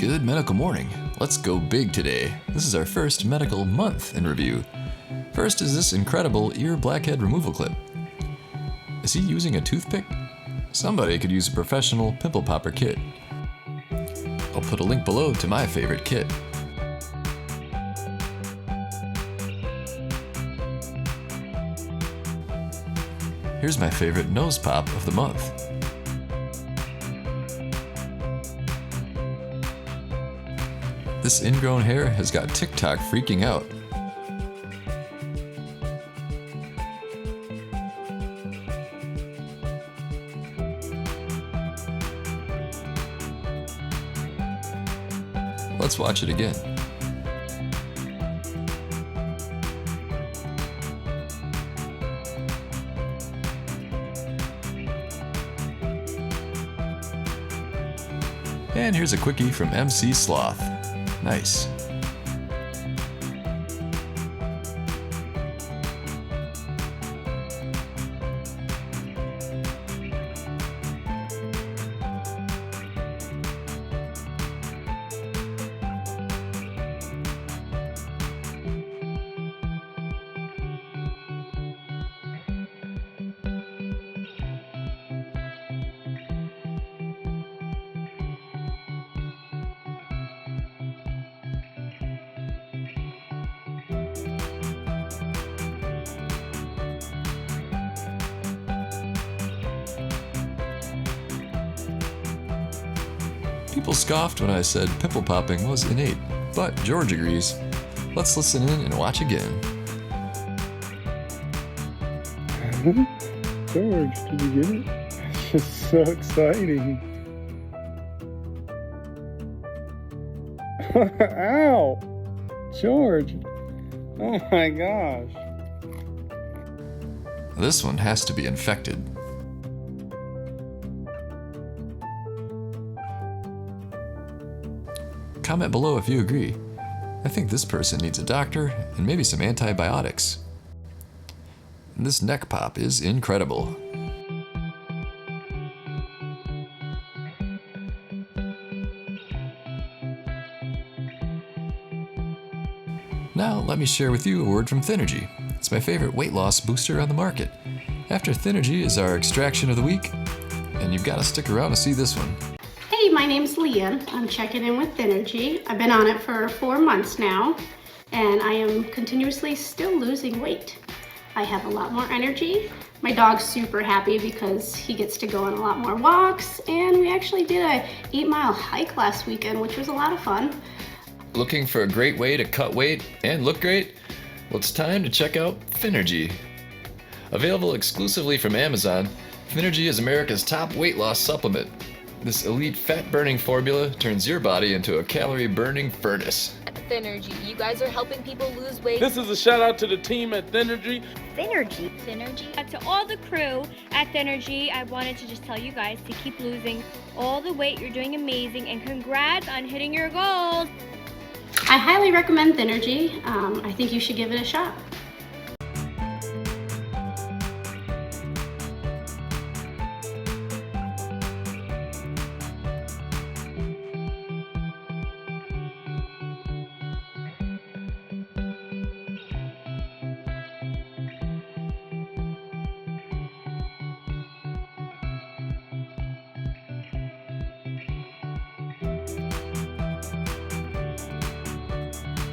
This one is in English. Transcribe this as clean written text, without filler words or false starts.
Good medical morning. Let's go big today. This is our first medical month in review. First is this incredible ear blackhead removal clip. Is he using a toothpick? Somebody could use a professional pimple popper kit. I'll put a link below to my favorite kit. Here's my favorite nose pop of the month. This ingrown hair has got TikTok freaking out. Let's watch it again. And here's a quickie from MC Sloth. Nice. People scoffed when I said pimple popping was innate, but George agrees. Let's listen in and watch again. George, did you get it? It's just so exciting. Ow! George! Oh my gosh. This one has to be infected. Comment below if you agree. I think this person needs a doctor and maybe some antibiotics. This neck pop is incredible. Now let me share with you a word from Thynergy. It's my favorite weight loss booster on the market. After Thynergy is our extraction of the week, and you've got to stick around to see this one. Hey, my name's Leah. I'm checking in with Thynergy. I've been on it for 4 months now, and I am continuously still losing weight. I have a lot more energy. My dog's super happy because he gets to go on a lot more walks, and we actually did a 8-mile hike last weekend, which was a lot of fun. Looking for a great way to cut weight and look great? Well, it's time to check out Thynergy. Available exclusively from Amazon, Thynergy is America's top weight loss supplement. This elite fat-burning formula turns your body into a calorie-burning furnace. Thynergy, you guys are helping people lose weight. This is a shout out to the team at Thynergy. Thynergy. To all the crew at Thynergy, I wanted to just tell you guys to keep losing all the weight. You're doing amazing, and congrats on hitting your goals. I highly recommend Thynergy. I think you should give it a shot.